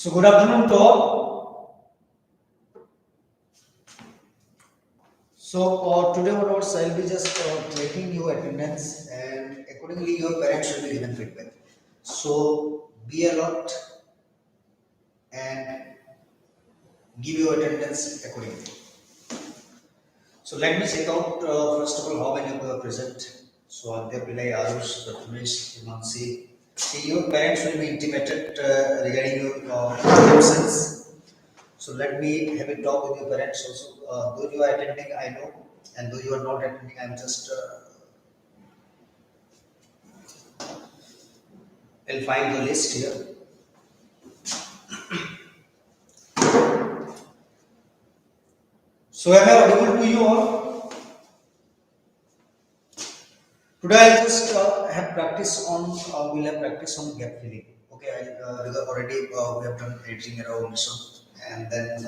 So good afternoon to all. So today onwards I will be just taking your attendance and accordingly your parents will be given feedback. So be alert and give your attendance accordingly. So let me check out first of all how many of you are present. So Adya Pillai, Arush, Prathamesh, Himanshi. See, your parents will be intimated regarding your absence. So let me have a talk with your parents also. Though you are attending, I know, and though you are not attending, I'm just I'll find the list here. So am I audible to you all? Today I just have practice on we'll have practice on gap filling. Okay, already we have done editing around mission, and then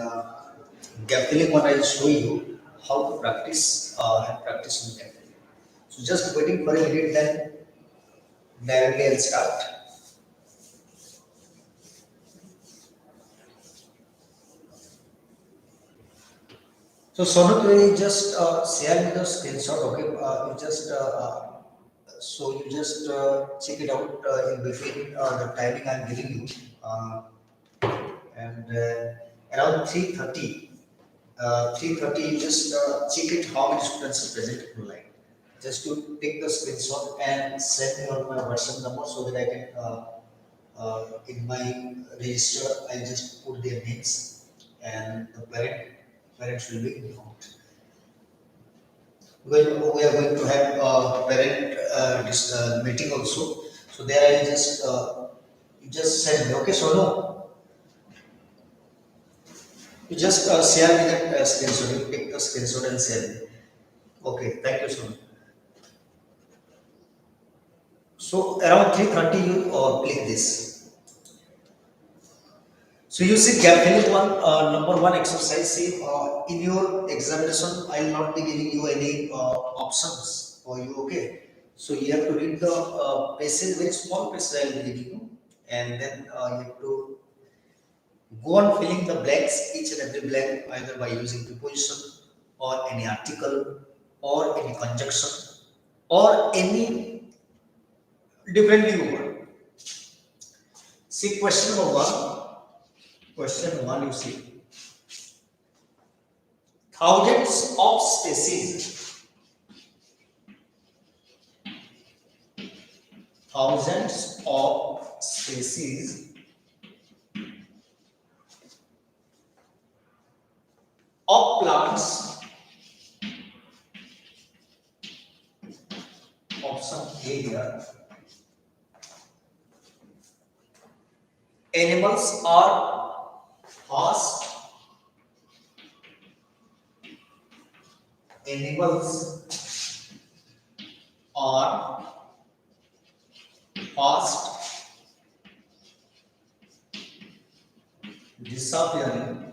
gap filling. What I'll show you how to practice have practice on gap filling. So just waiting for a minute, then directly I'll start. So Sonat will just share me the screenshot. Okay, you just so you just check it out in between the timing I'm giving you, and around 3:30. 3:30, you just check it how many students are present online. Just to take the screenshot and send me on my WhatsApp number so that I can in my register I just put their names and the parents will be informed. We are going to have a parent meeting also. So there I just you just send me. Okay, so no, you just share me that screenshot. You take the screenshot and share me. Okay, thank you so much. So around 3:30 you click this. So you see gap filling one number one exercise. See in your examination, I will not be giving you any options for you. Okay, so you have to read the passage, very small passage I will be giving you, and then you have to go on filling the blanks, each and every blank, either by using preposition or any article or any conjunction or any differently word. See question number one. Question one, you see thousands of species, thousands of species of plants. Option A here. Animals are fast. Animals are fast disappearing.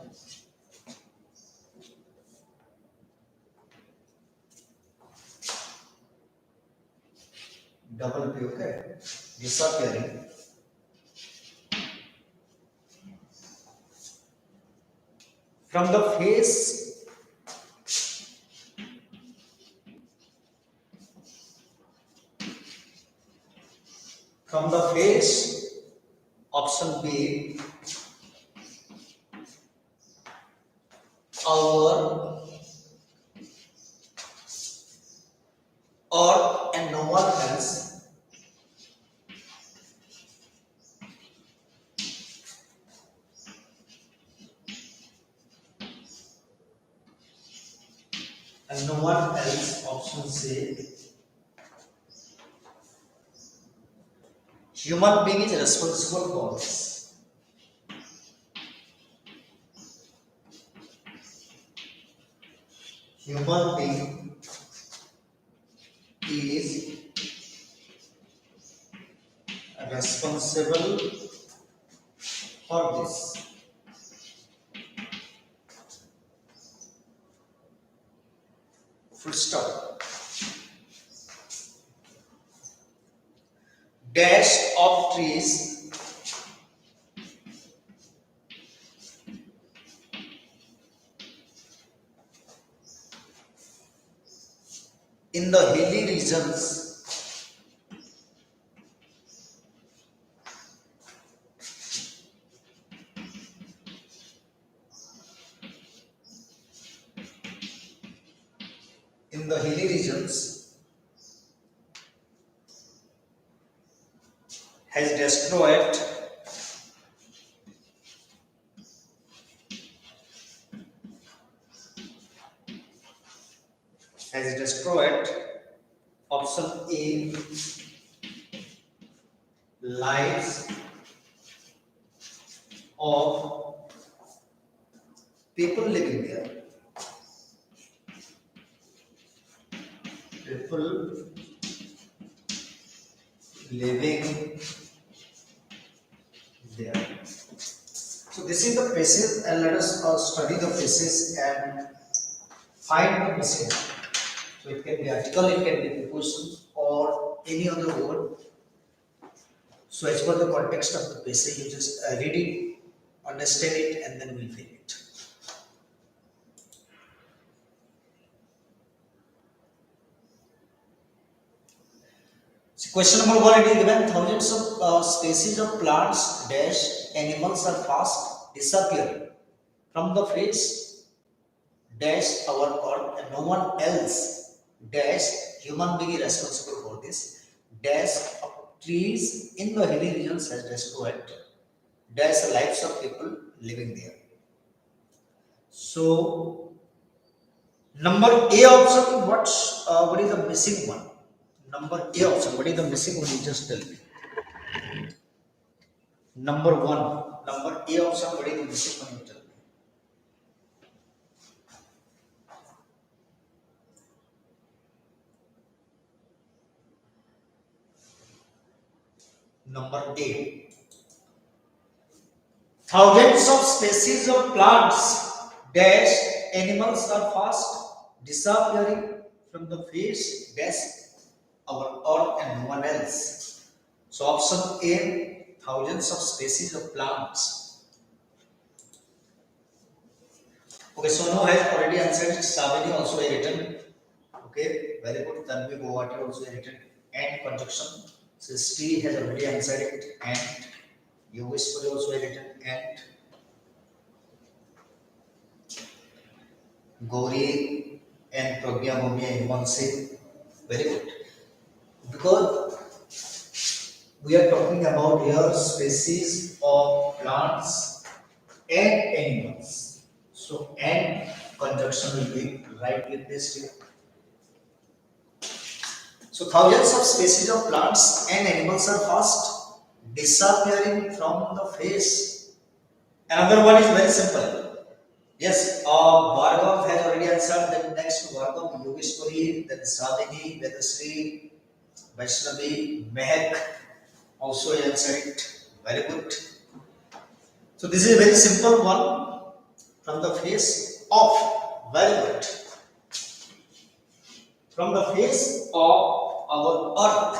Double P, okay. Disappearing from the face from the face. Option B, our or and no one else and no one else. Option C, human being is responsible for this. Human being is responsible for this. Full stop. Dash of trees in the hilly regions, in the hilly regions has destroyed has destroyed option A, lives of people living there. People living there. So this is the passage, and let us study the passage and find the missing. So it can be article, it can be preposition, or any other word. So as per the context of the passage, you just read it, understand it, and then we'll fill it. So question number one, it is given thousands of species of plants dash animals are fast disappearing from the face dash our earth, and no one else dash human being is responsible for this dash of trees in the hilly regions has destroyed dash the lives of people living there. So number A option, what is the missing one? Number A option, what is the missing one? You just tell me. Number one, number A option, what is the missing one? You tell me. Number A. Thousands of species of plants, dash, animals are fast disappearing from the face, dash, our earth and no one else. So option A, thousands of species of plants. Okay, so no has already answered. Savini also written. Okay, very good. Tanvi Govati also written. And conjunction. So Sri has already answered it. And Yogeshwari also written. And Gauri and Pragya Bhumya in one say. Very good. Because we are talking about here species of plants and animals. So and conjunction will be rightly placed here. So thousands of species of plants and animals are fast disappearing from the face. Another one is very simple. Yes, Bhargav has already answered. Then next to Bhargav, Yogeshwari, then Sadhini, Vedasri, Vaishnavi, Mehak also answered it. Very good. So this is a very simple one from the face of. Very good. From the face of our earth,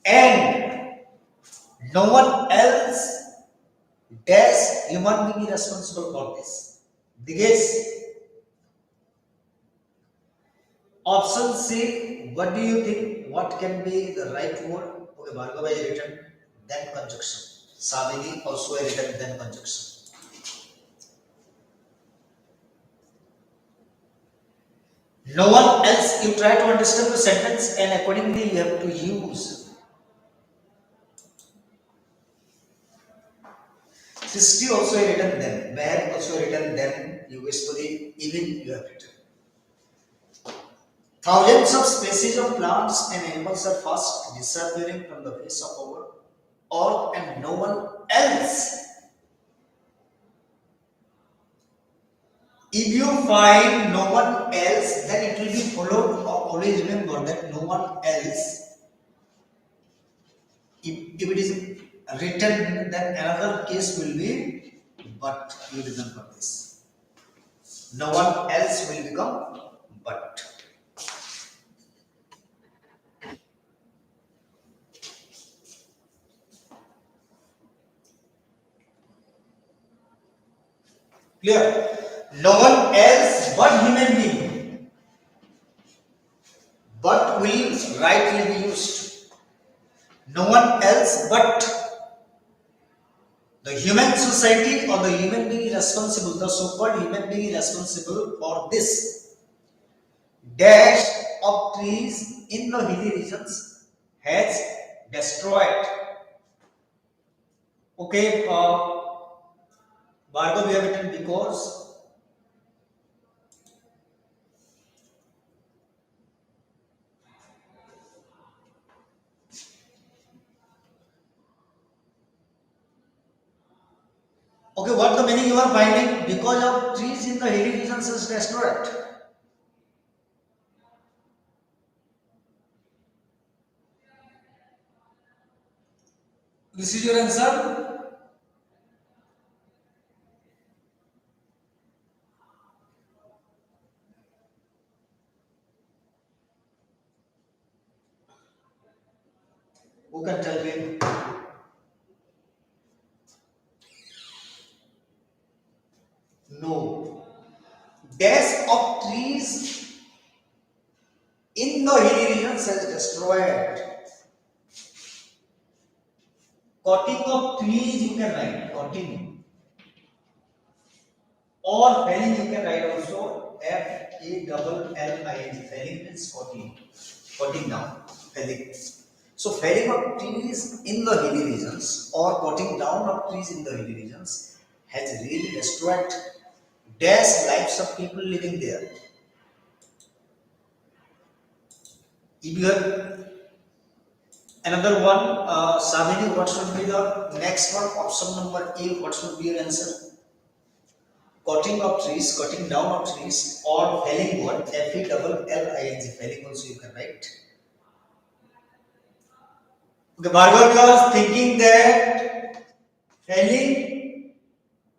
and no one else dash human being is responsible for this. The guess. Option C, what do you think? What can be the right word? Okay, Bhargava is written, then conjunction. Savini also is written, then conjunction. No one else, you try to understand the sentence and accordingly you have to use. Srishti also written them, Mehak also written them, Yogeshwari, even you have written. Thousands of species of plants and animals are fast disappearing from the face of our earth, and no one else. If you find no one else, then it will be followed. Always remember that no one else. If it is written, then another case will be, but you remember this. No one else will become but. Clear? No one else but human being. but will rightly be used. No one else but the human society or the human being responsible, the so-called human being responsible for this dash of trees in the hilly regions has destroyed. Okay, Bhargav, we have written because. Okay, what the meaning you are finding? Because of trees in the hilly regions is destroyed. This is your answer. Who can tell me? No. Dash of trees in the hilly regions is destroyed. Cutting of trees you can write cutting, or felling you can write also FALLING. Felling means cutting down, felling. So felling of trees in the hilly regions or cutting down of trees in the hilly regions has really destroyed dash lives of people living there. If you have another one, Samini, what should be the next one? Option number A, what should be your answer? Cutting of trees, cutting down of trees, or felling what? FELLING. Felling also you can write. Okay, Bhargav, you are thinking that felling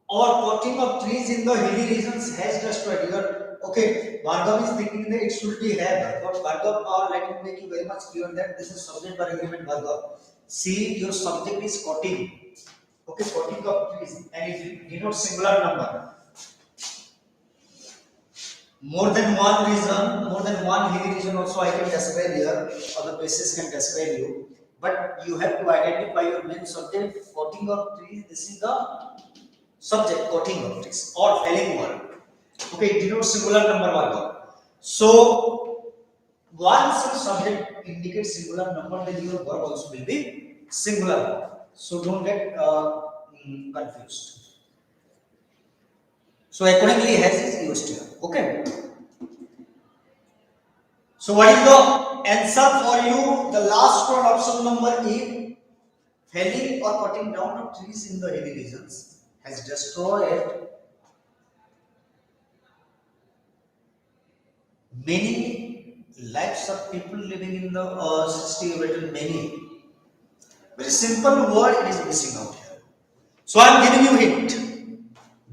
or cutting of trees in the hilly regions has destroyed. You are okay. Bhargav is thinking that it should be have, but Bhargav, let me make you very much clear that this is subject by agreement. Bhargav, see your subject is cutting. Okay, cutting of trees, and it denotes singular number. More than one reason, more than one hilly region also I can describe here, or the places can describe you. But you have to identify your main subject, cutting of trees. This is the subject, cutting of trees or felling word. Okay, it denotes singular number one. So once your subject indicates singular number, then your verb also will be singular. So don't get confused. So accordingly, has is used here. Okay. So what is the answer for you? The last one, option number A, felling or cutting down of trees in the hilly regions has destroyed many lives of people living in the 60 written many. Very simple word it is missing out here. So I am giving you hint.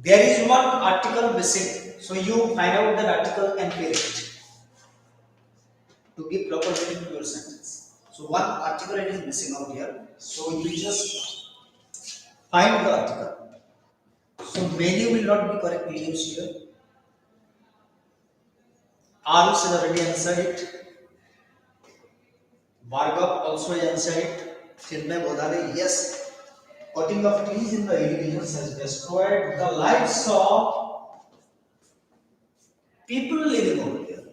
There is one article missing. So you find out that article and pair it to give proper meaning to your sentence. So one article it is missing out here. So you just find the article. So many will not be correctly used here. Arush has already answered it. Bhargav also answered it. Chinmay Bodhane, yes. Cutting of trees in the hilly regions has destroyed the lives of people living over there.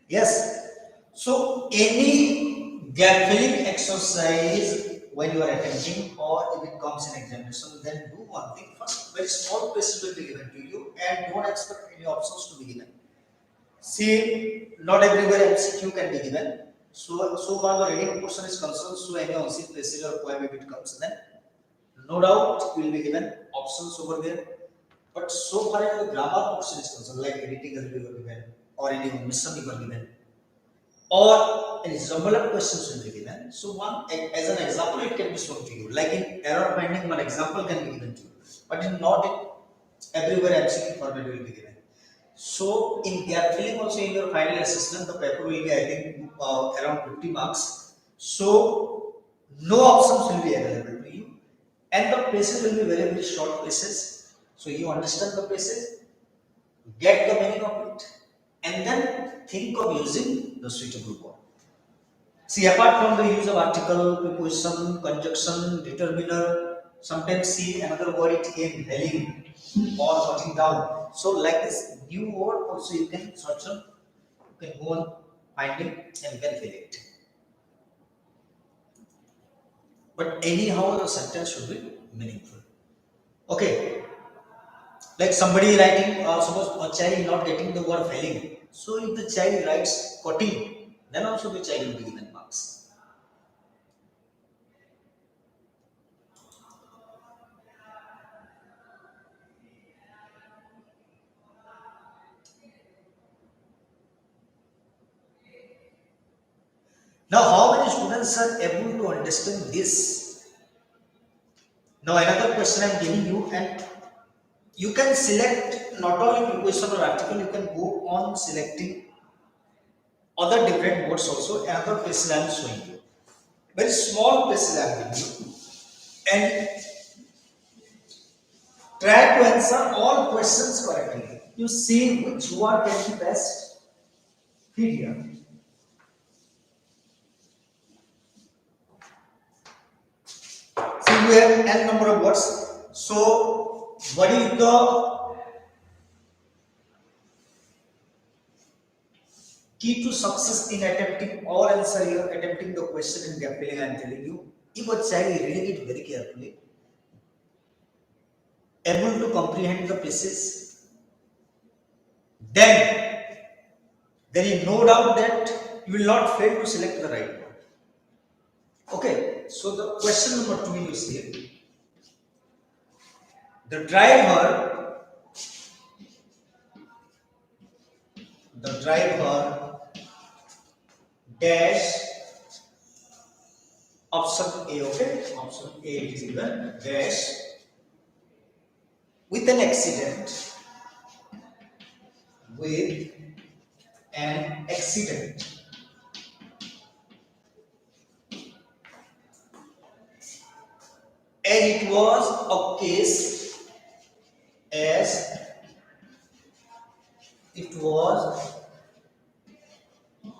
Yes. So any gap filling exercise when you are attempting or if it comes in examination, then do one thing first. Very small questions will be given to you and don't expect any options to be given. See, not everywhere MCQ can be given. So far the reading portion is concerned, so any on-sheet passage or poem if it comes, then no doubt you will be given options over there. But so far as the grammar portion is concerned, like editing will be given, or any omission you are given, or any similar questions will be given. So one as an example it can be shown to you. Like in error finding, one example can be given to you, but in not in everywhere MCQ format will be given. So in gap filling also in your final assessment, the paper will be I think around 50 marks. So no options will be available to you, and the places will be very very short places. So you understand the places, get the meaning of it, and then think of using the suitable word. See, apart from the use of article, preposition, conjunction, determiner, sometimes see another word it came value or noting down. So, like this new word also you can search on, you can go on finding and you can fill it. But anyhow, the sentence should be meaningful. Okay, like somebody writing, suppose a child not getting the word failing. So, if the child writes cutting, then also the child will be given marks. Now, how many students are able to understand this? Now, another question I am giving you, and you can select not only preposition or article, you can go on selecting other different words also. Another question I am showing you. Very small question I am giving you, and try to answer all questions correctly. You see which word can be best fit here. See, we have n number of words. So, what is the key to success in attempting or answer here, attempting the question in gap filling? I am telling you, if a child is reading it very carefully, able to comprehend the places, then there is no doubt that you will not fail to select the right one. Okay, so the question number 2 you see, the driver dash option A, okay, option A is given dash with an accident, with an accident. And it was a case as it was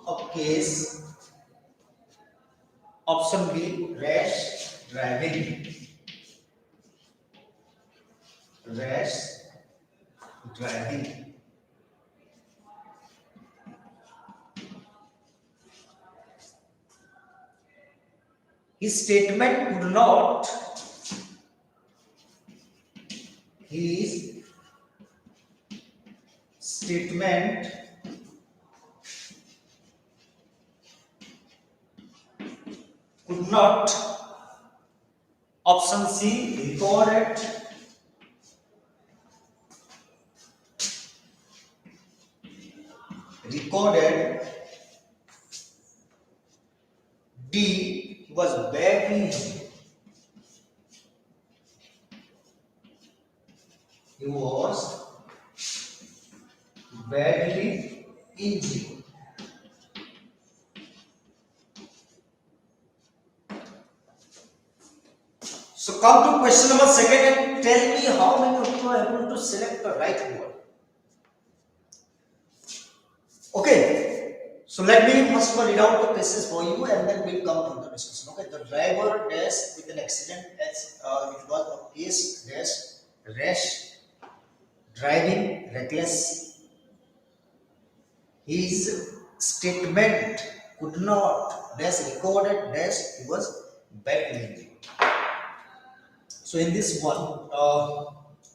a case option B rash driving, rash driving. His statement could not, his statement could not, option C recorded, D was badly, he was badly injured. So come to question number second and tell me how many of you are able to select the right word. Okay. So let me first of all read out the places for you and then we'll come to the discussion. Okay. The driver dash with an accident as it was a case dash rash driving reckless. His statement could not dash recorded dash he was badly injured. So in this one,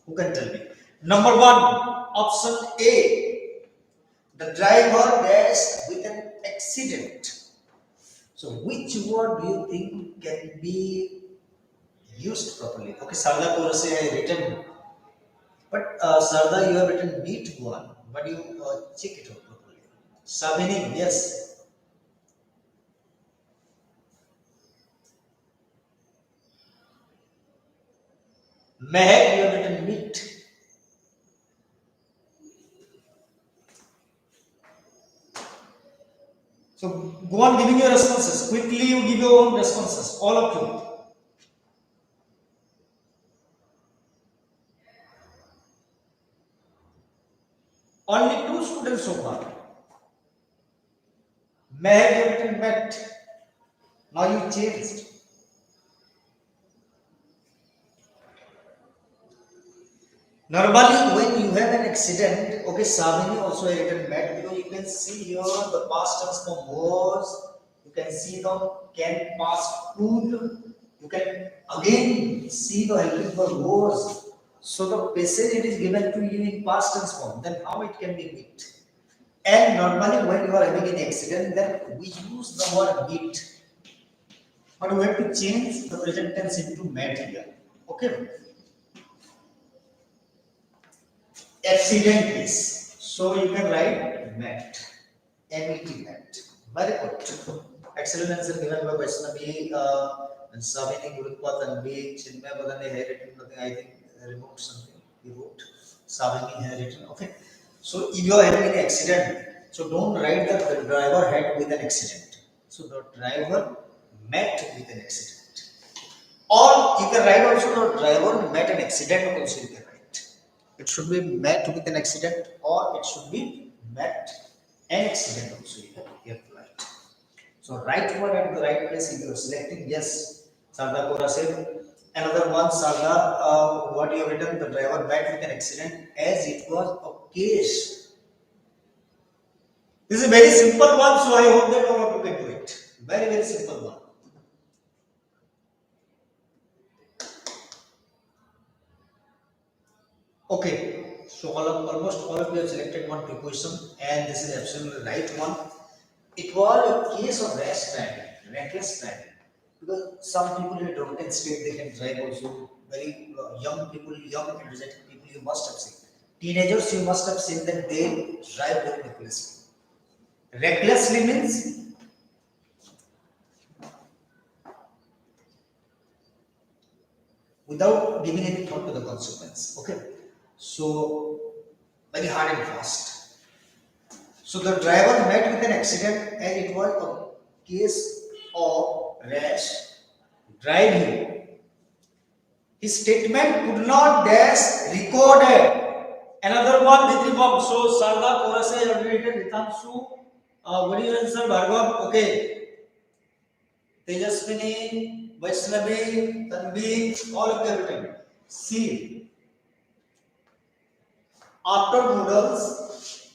who can tell me? Number one, option A, the driver dashed with an accident. So which word do you think can be used properly? Okay, Sarda Korase I written, but Sarda you have written neat one, but you check it out properly. Sabini, yes. Mehak you have written neat. So go on giving your responses. Quickly you give your own responses, all of you. Only two students so far. may have written met. Now you changed. Normally, when you have an accident, okay, Savini also written met because you can see here the past tense form was. You can see the can past could. You can again see the helping verb was. So the passage it is given to you in past tense form. Then how it can be meet? And normally when you are having an accident, then we use the word meet, but we have to change the present tense into met here. Okay. Accident is. So you can write met. MET met. Very good. Excellent answer given by Vaishnavi and Savini Gurukpat and B. Chinmay Badane had written nothing. I think removed something. He wrote. Savini had written. Okay. So if you are having an accident, so don't write that the driver had with an accident. So the driver met with an accident. Or you can write also the driver met an accident also you can write. It should be met with an accident or it should be met an accident also you have to write. So right word at the right place if you are selecting yes, Sarda Kora said. Another one, Sarda, what you have written, the driver met with an accident as it was a case. This is a very simple one, so I hope that all of you can do it. Very, very simple one. Okay, so almost all of you have selected one preposition, and this is absolutely right one. It was a case of rash driving, reckless driving, because some people in a drunken state they can drive also. Very young people, young energetic people, you must have seen. Teenagers, you must have seen that they drive very recklessly. Recklessly means without giving any thought to the consequence. Okay, so very hard and fast. So the driver met with an accident and it was a case of rash driving. His statement could not dash recorded. Another one with the box. So Sarda Korase already Ritansu. What do you answer? Bhargav. Okay. Tejaswini, Vaishnavi, Tanvi, all of them written. See, after noodles,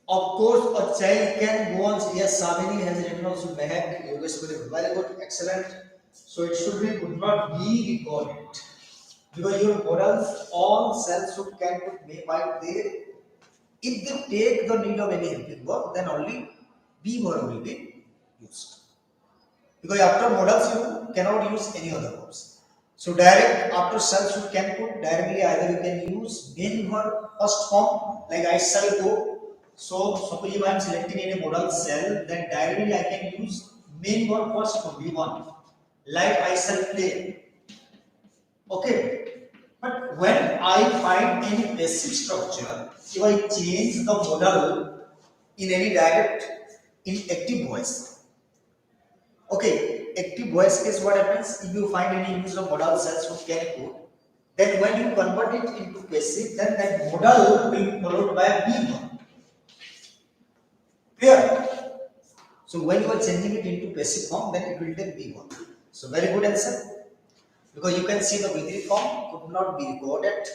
of course, a child can go on. Yes, Savini has written also Mehak, Yogeshwari. Very good, excellent. So it should be could not be recorded. Because your models all cells should can put may by there. If they take the need of any helping verb, then only be verb will be used. Because after models you cannot use any other verbs. So direct after shall should can put directly either you can use main verb first form like I shall go. So suppose if I am selecting any modal cell, then directly I can use main verb first form V1 like I shall play. Okay. But when I find any passive structure, if I change the modal in any direct in active voice. Okay, active voice case what happens if you find any use of modal cells from can code, then when you convert it into passive, then that modal will be followed by a B1. Clear? So when you are changing it into passive form, then it will take B1. So very good answer. Because you can see the V3 form could not be recorded.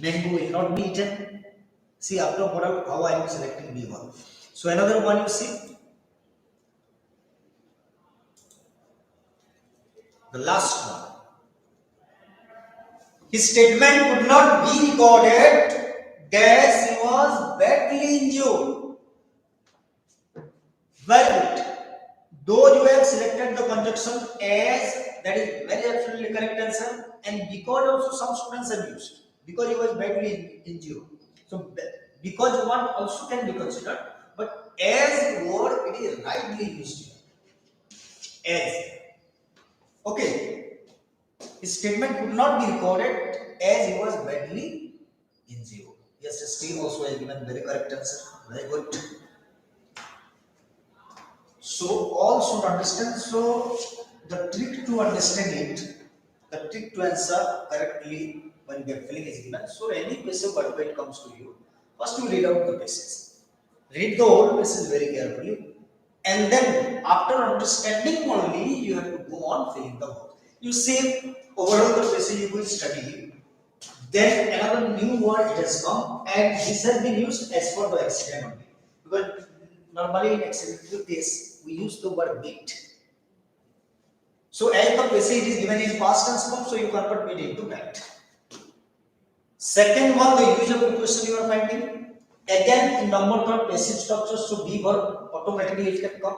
Mango will not be eaten. See after modal how I am selecting B1. So another one you see. The last one. His statement could not be recorded as he was badly injured. Very good. Though you have selected the conjunction as, that is very absolutely correct answer, and because also some students have used because he was badly injured. So because one also can be considered, but as word it is rightly used here. As. Okay. His statement could not be recorded as he was badly injured. Yes, Steve also has given very correct answer. Very good. So all should understand. So the trick to understand it, the trick to answer correctly when gap filling is given. So any passage whatever it comes to you, first you read out the passage. Read the whole passage very carefully, and then after understanding only you have to go on filling the work. You see overall the passage you will study. Then another new word it has come, and this has been used as for the accident only. Because normally in accidental case we use the word meet. So as the passage is given in past tense form, so you convert meet into met. Second one, the use of preposition you are finding. Again, in number third passive structure, so be verb automatically it can come.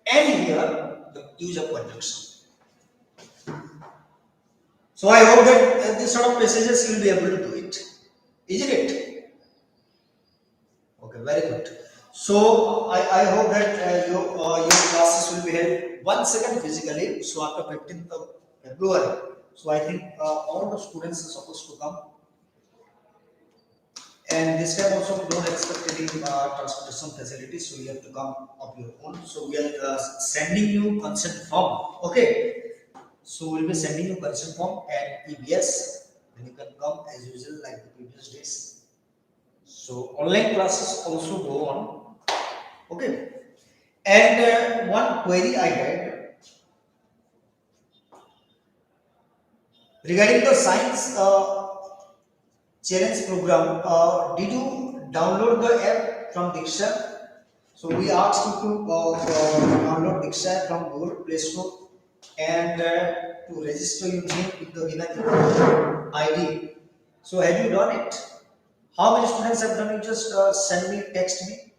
And here the use of conjunction. So I hope that this sort of passages you will be able to do it. Isn't it? Okay, very good. So I hope that your classes will be held 1 second physically. So after 15th of February. So I think all the students are supposed to come. And this time also don't expect any transportation facilities, so you have to come of your own. So we are sending you consent form. Okay. So we'll be sending you consent form, and if yes, then you can come as usual like the previous days. So online classes also go on. Okay. And one query I had regarding the science challenge program. Did you download the app from Diksha? So we asked you to download Diksha from Google Play Store and to register your name with the given ID. So have you done it? How many students have done it? Just send me, text me.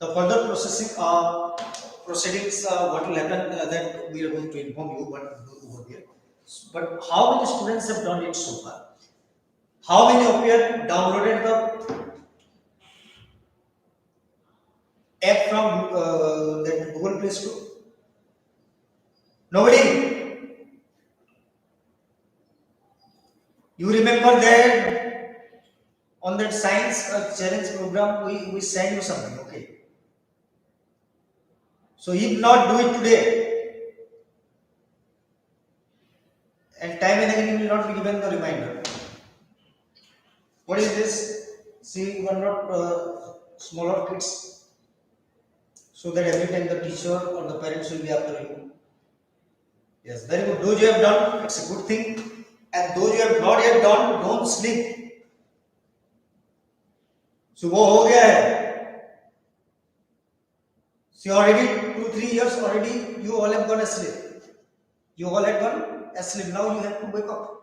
The further processing proceedings, what will happen, that we are going to inform you what to do over here. But how many students have done it so far? How many of you have downloaded the app from that Google Play Store? Nobody? You remember that on that science challenge program we send you something, okay? So if not, do it today. And time and again you will not be given the reminder. What is this? See, you are not smaller kids. So that every time the teacher or the parents will be after you. Yes, very good. Those you have done, it's a good thing. And those you have not yet done, don't sleep. So वो हो गया है. So already 2-3 years already you all have gone asleep. You all have gone asleep. Now you have to wake up.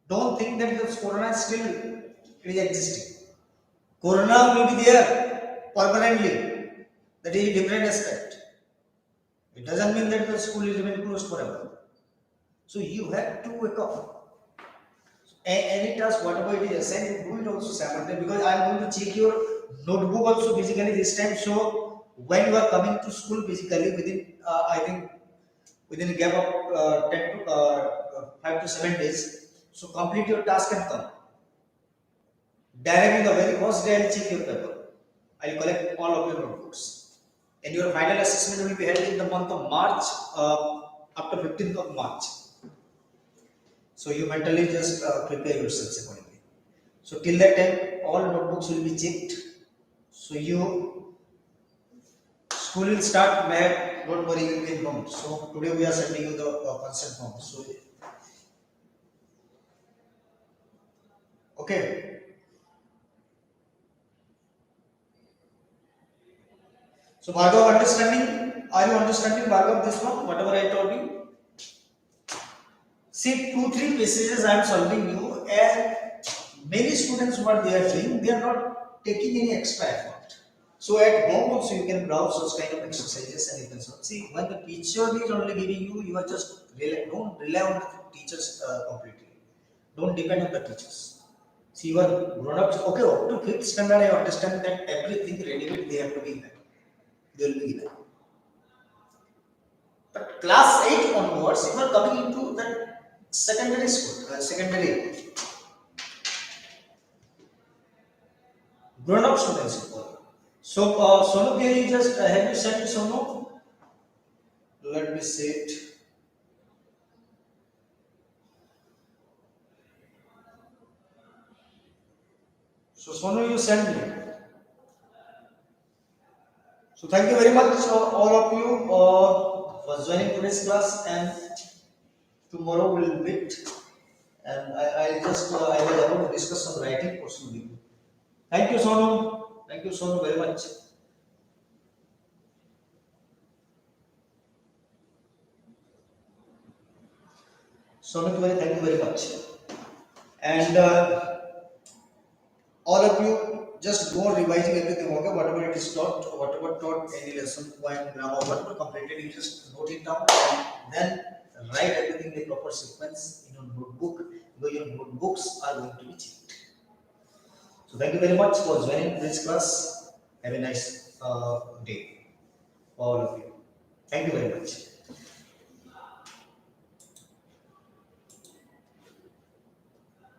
Don't think that the corona is still existing. Corona will be there permanently. That is a different aspect. It doesn't mean that the school is even closed forever. So you have to wake up. Any task, whatever it is assigned, you do it also simultaneously. Because I am going to check your notebook also physically this time. So when you are coming to school physically within, I think within a gap of 5 to 7 days, so complete your task and come. Directly the very first day I will check your paper. I will collect all of your notebooks. And your final assessment will be held in the month of March, after 15th of March. So you mentally just prepare yourselves accordingly. So till that time, all notebooks will be checked. So school will start. Don't worry, you will be informed. So today we are sending you the consent form. So okay. So Bhargav, understanding? Are you understanding Bhargav this one? Whatever I told you. See, 2-3 passages I am solving you, and many students what they are doing, they are not taking any extra effort. So at home also you can browse such kind of exercises and you can solve. See, when the teacher is only giving you, you are just don't rely on the teachers completely. Don't depend on the teachers. See, you are grown ups. Okay, up to 5th standard, I understand that everything ready-made they have to be given. They will be given. But class 8 onwards, you are coming into that secondary school, secondary grown-up students. So, Sonu, can you just have you sent Sonu? Let me see it. So Sonu, you send me. So thank you very much, all of you, for joining today's class, and tomorrow we'll meet. And I was about to discuss some writing portion with you. Thank you, Sonu. Thank you, Sonu, very much. Sonu, thank you very much. And all of you just go revising everything, okay? Whatever it is taught, whatever taught, any lesson point, grammar, whatever completed, you just note it down and then write everything in the proper sequence in your notebook, because your notebooks are going to be checked. So thank you very much for joining this class. Have a nice day, all of you. Thank you very much.